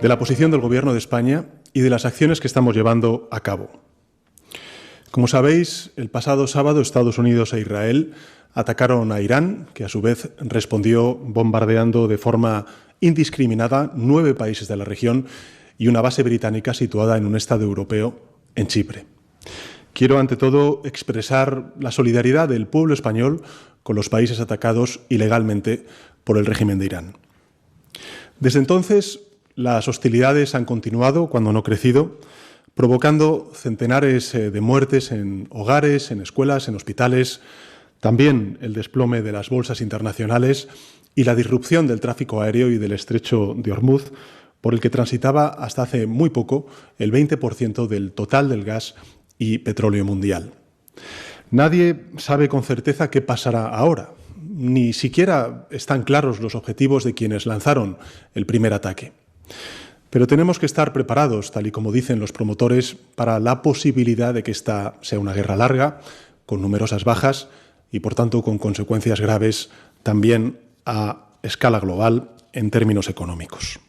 de la posición del Gobierno de España y de las acciones que estamos llevando a cabo. Como sabéis, el pasado sábado Estados Unidos e Israel atacaron a Irán, que a su vez respondió bombardeando de forma indiscriminada 9 países de la región y una base británica situada en un estado europeo, en Chipre. Quiero, ante todo, expresar la solidaridad del pueblo español con los países atacados ilegalmente por el régimen de Irán. Desde entonces, las hostilidades han continuado, cuando no crecido, provocando centenares de muertes en hogares, en escuelas, en hospitales, también el desplome de las bolsas internacionales y la disrupción del tráfico aéreo y del estrecho de Hormuz, por el que transitaba hasta hace muy poco el 20% del total del gas y petróleo mundial. Nadie sabe con certeza qué pasará ahora. Ni siquiera están claros los objetivos de quienes lanzaron el primer ataque. Pero tenemos que estar preparados, tal y como dicen los promotores, para la posibilidad de que esta sea una guerra larga, con numerosas bajas y, por tanto, con consecuencias graves también a escala global en términos económicos.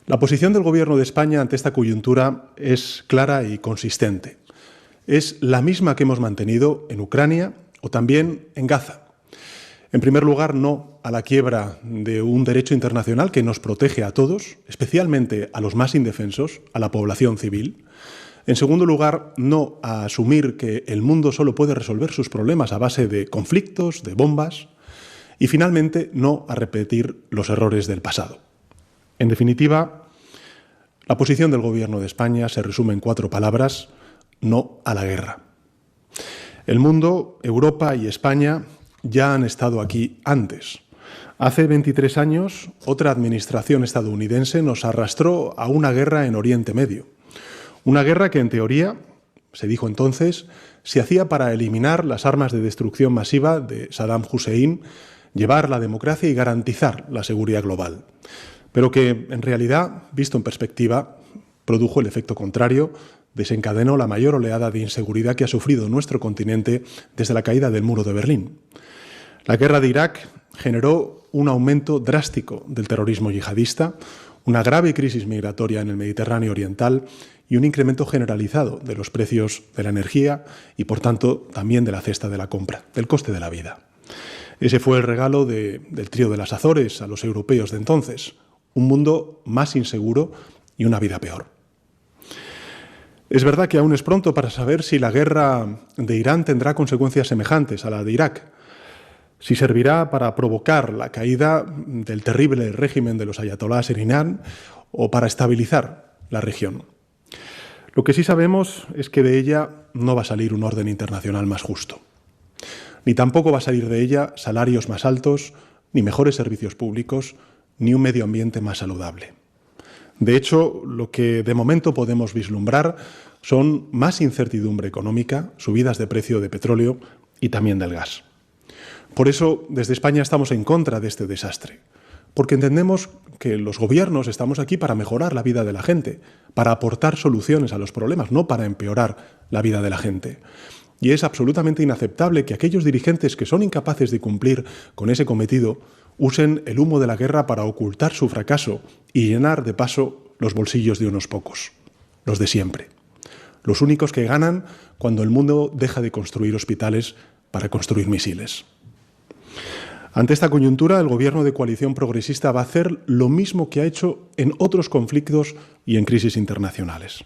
La posición del Gobierno de España ante esta coyuntura es clara y consistente. Es la misma que hemos mantenido en Ucrania o también en Gaza. En primer lugar, no a la quiebra de un derecho internacional que nos protege a todos, especialmente a los más indefensos, a la población civil. En segundo lugar, no a asumir que el mundo solo puede resolver sus problemas a base de conflictos, de bombas. Y finalmente, no a repetir los errores del pasado. En definitiva, la posición del Gobierno de España se resume en 4 palabras: no a la guerra. El mundo, Europa y España ya han estado aquí antes. Hace 23 años, otra administración estadounidense nos arrastró a una guerra en Oriente Medio. Una guerra que, en teoría, se dijo entonces, se hacía para eliminar las armas de destrucción masiva de Saddam Hussein, llevar la democracia y garantizar la seguridad global. Pero que, en realidad, visto en perspectiva, produjo el efecto contrario, desencadenó la mayor oleada de inseguridad que ha sufrido nuestro continente desde la caída del muro de Berlín. La guerra de Irak generó un aumento drástico del terrorismo yihadista, una grave crisis migratoria en el Mediterráneo oriental y un incremento generalizado de los precios de la energía y, por tanto, también de la cesta de la compra, del coste de la vida. Ese fue el regalo del trío de las Azores a los europeos de entonces: un mundo más inseguro y una vida peor. Es verdad que aún es pronto para saber si la guerra de Irán tendrá consecuencias semejantes a la de Irak, si servirá para provocar la caída del terrible régimen de los ayatolás en Irán o para estabilizar la región. Lo que sí sabemos es que de ella no va a salir un orden internacional más justo. Ni tampoco va a salir de ella salarios más altos, ni mejores servicios públicos, ni un medio ambiente más saludable. De hecho, lo que de momento podemos vislumbrar son más incertidumbre económica, subidas de precio de petróleo y también del gas. Por eso, desde España estamos en contra de este desastre, porque entendemos que los gobiernos estamos aquí para mejorar la vida de la gente, para aportar soluciones a los problemas, no para empeorar la vida de la gente. Y es absolutamente inaceptable que aquellos dirigentes que son incapaces de cumplir con ese cometido usen el humo de la guerra para ocultar su fracaso y llenar de paso los bolsillos de unos pocos, los de siempre. Los únicos que ganan cuando el mundo deja de construir hospitales para construir misiles. Ante esta coyuntura, el Gobierno de coalición progresista va a hacer lo mismo que ha hecho en otros conflictos y en crisis internacionales.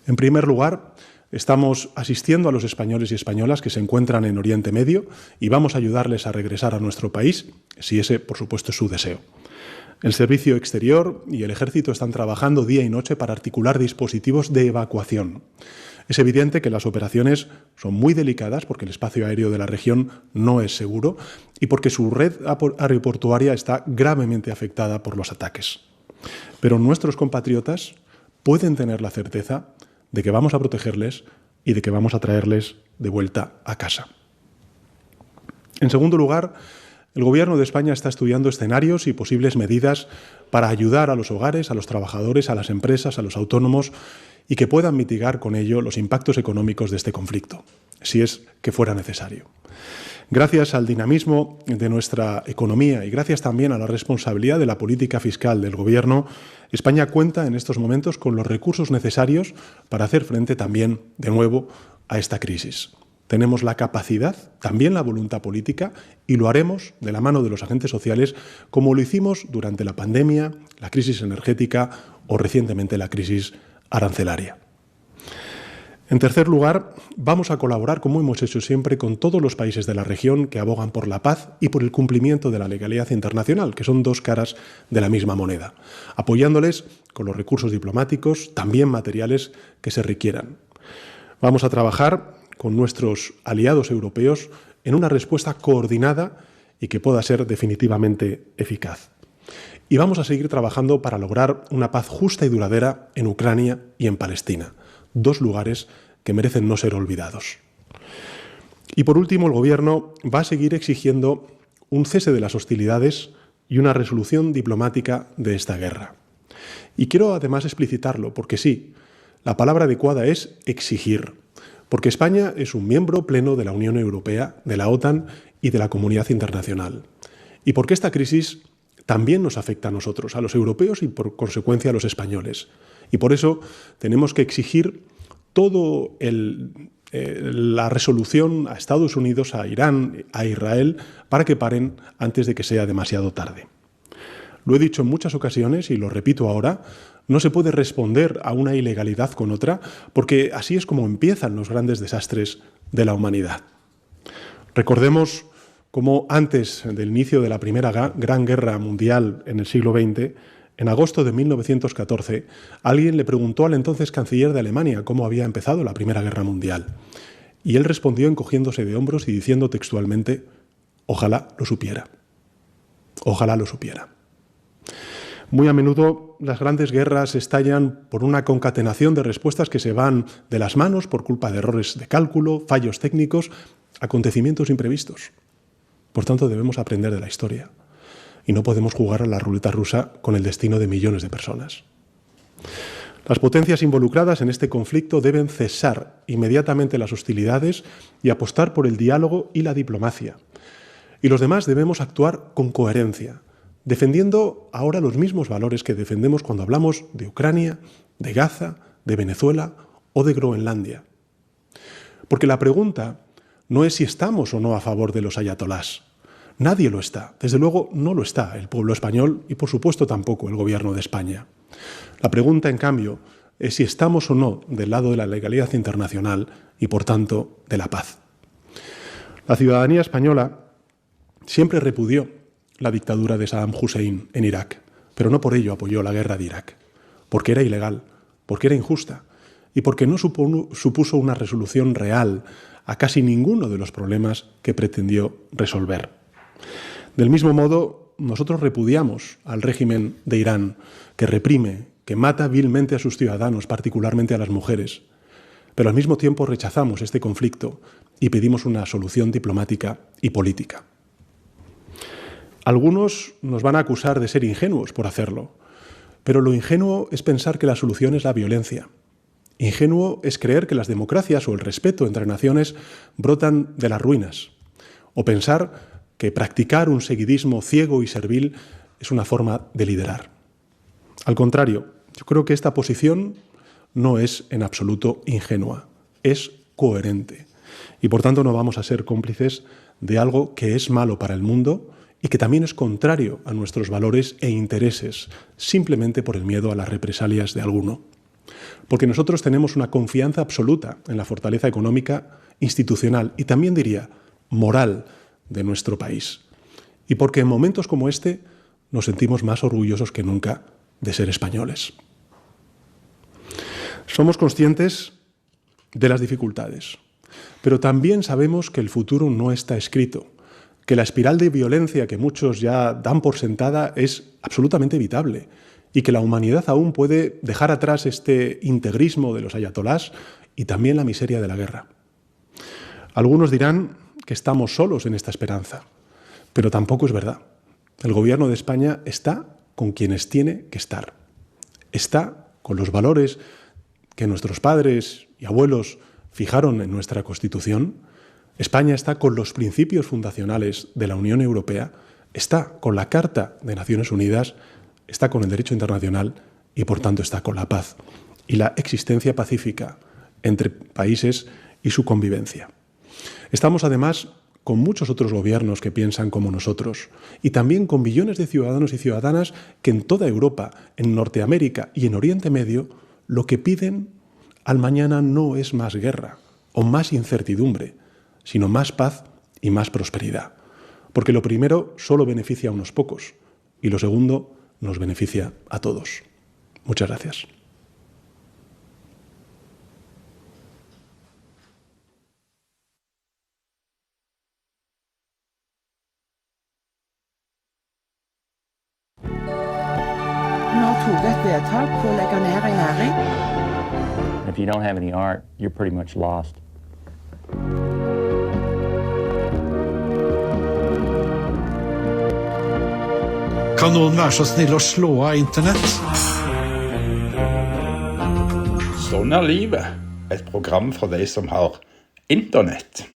En primer lugar, estamos asistiendo a los españoles y españolas que se encuentran en Oriente Medio y vamos a ayudarles a regresar a nuestro país, si ese, por supuesto, es su deseo. El Servicio Exterior y el Ejército están trabajando día y noche para articular dispositivos de evacuación. Es evidente que las operaciones son muy delicadas porque el espacio aéreo de la región no es seguro y porque su red aeroportuaria está gravemente afectada por los ataques. Pero nuestros compatriotas pueden tener la certeza de que vamos a protegerles y de que vamos a traerles de vuelta a casa. En segundo lugar, el Gobierno de España está estudiando escenarios y posibles medidas para ayudar a los hogares, a los trabajadores, a las empresas, a los autónomos y que puedan mitigar con ello los impactos económicos de este conflicto, si es que fuera necesario. Gracias al dinamismo de nuestra economía y gracias también a la responsabilidad de la política fiscal del Gobierno, España cuenta en estos momentos con los recursos necesarios para hacer frente también, de nuevo, a esta crisis. Tenemos la capacidad, también la voluntad política, y lo haremos de la mano de los agentes sociales, como lo hicimos durante la pandemia, la crisis energética o recientemente la crisis arancelaria. En tercer lugar, vamos a colaborar, como hemos hecho siempre, con todos los países de la región que abogan por la paz y por el cumplimiento de la legalidad internacional, que son dos caras de la misma moneda, apoyándoles con los recursos diplomáticos, también materiales, que se requieran. Vamos a trabajar con nuestros aliados europeos en una respuesta coordinada y que pueda ser definitivamente eficaz. Y vamos a seguir trabajando para lograr una paz justa y duradera en Ucrania y en Palestina, dos lugares que merecen no ser olvidados. Y por último, el Gobierno va a seguir exigiendo un cese de las hostilidades y una resolución diplomática de esta guerra. Y quiero además explicitarlo, porque sí, la palabra adecuada es exigir, porque España es un miembro pleno de la Unión Europea, de la OTAN y de la comunidad internacional. Y porque esta crisis también nos afecta a nosotros, a los europeos y por consecuencia a los españoles. Y por eso tenemos que exigir todo la resolución a Estados Unidos, a Irán, a Israel, para que paren antes de que sea demasiado tarde. Lo he dicho en muchas ocasiones y lo repito ahora, no se puede responder a una ilegalidad con otra, porque así es como empiezan los grandes desastres de la humanidad. Recordemos cómo antes del inicio de la Primera Gran Guerra Mundial en el siglo XX, en agosto de 1914, alguien le preguntó al entonces canciller de Alemania cómo había empezado la Primera Guerra Mundial. Y él respondió encogiéndose de hombros y diciendo textualmente: ojalá lo supiera. Ojalá lo supiera. Muy a menudo las grandes guerras estallan por una concatenación de respuestas que se van de las manos por culpa de errores de cálculo, fallos técnicos, acontecimientos imprevistos. Por tanto, debemos aprender de la historia. Y no podemos jugar a la ruleta rusa con el destino de millones de personas. Las potencias involucradas en este conflicto deben cesar inmediatamente las hostilidades y apostar por el diálogo y la diplomacia. Y los demás debemos actuar con coherencia, defendiendo ahora los mismos valores que defendemos cuando hablamos de Ucrania, de Gaza, de Venezuela o de Groenlandia. Porque la pregunta no es si estamos o no a favor de los ayatolás. Nadie lo está. Desde luego no lo está el pueblo español y, por supuesto, tampoco el Gobierno de España. La pregunta, en cambio, es si estamos o no del lado de la legalidad internacional y, por tanto, de la paz. La ciudadanía española siempre repudió la dictadura de Saddam Hussein en Irak, pero no por ello apoyó la guerra de Irak, porque era ilegal, porque era injusta y porque no supuso una resolución real a casi ninguno de los problemas que pretendió resolver. Del mismo modo, nosotros repudiamos al régimen de Irán, que reprime, que mata vilmente a sus ciudadanos, particularmente a las mujeres. Pero al mismo tiempo rechazamos este conflicto y pedimos una solución diplomática y política. Algunos nos van a acusar de ser ingenuos por hacerlo, pero lo ingenuo es pensar que la solución es la violencia. Ingenuo es creer que las democracias o el respeto entre naciones brotan de las ruinas, o pensar que practicar un seguidismo ciego y servil es una forma de liderar. Al contrario, yo creo que esta posición no es en absoluto ingenua, es coherente. Y por tanto no vamos a ser cómplices de algo que es malo para el mundo y que también es contrario a nuestros valores e intereses, simplemente por el miedo a las represalias de alguno. Porque nosotros tenemos una confianza absoluta en la fortaleza económica, institucional y también diría moral de nuestro país. Y porque en momentos como este nos sentimos más orgullosos que nunca de ser españoles. Somos conscientes de las dificultades, pero también sabemos que el futuro no está escrito, que la espiral de violencia que muchos ya dan por sentada es absolutamente evitable y que la humanidad aún puede dejar atrás este integrismo de los ayatolás y también la miseria de la guerra. Algunos dirán que estamos solos en esta esperanza, pero tampoco es verdad. El Gobierno de España está con quienes tiene que estar. Está con los valores que nuestros padres y abuelos fijaron en nuestra Constitución, España está con los principios fundacionales de la Unión Europea, está con la Carta de Naciones Unidas, está con el derecho internacional y, por tanto, está con la paz y la existencia pacífica entre países y su convivencia. Estamos, además, con muchos otros gobiernos que piensan como nosotros y también con millones de ciudadanos y ciudadanas que en toda Europa, en Norteamérica y en Oriente Medio, lo que piden al mañana no es más guerra o más incertidumbre, sino más paz y más prosperidad. Porque lo primero solo beneficia a unos pocos y lo segundo nos beneficia a todos. Muchas gracias. Når Tove et vedtak på å legge ned en næring. If you don't have any art, you're pretty much lost. Kan noen være så snill å slå av internett? Sånn er livet. Et program for de som har internett.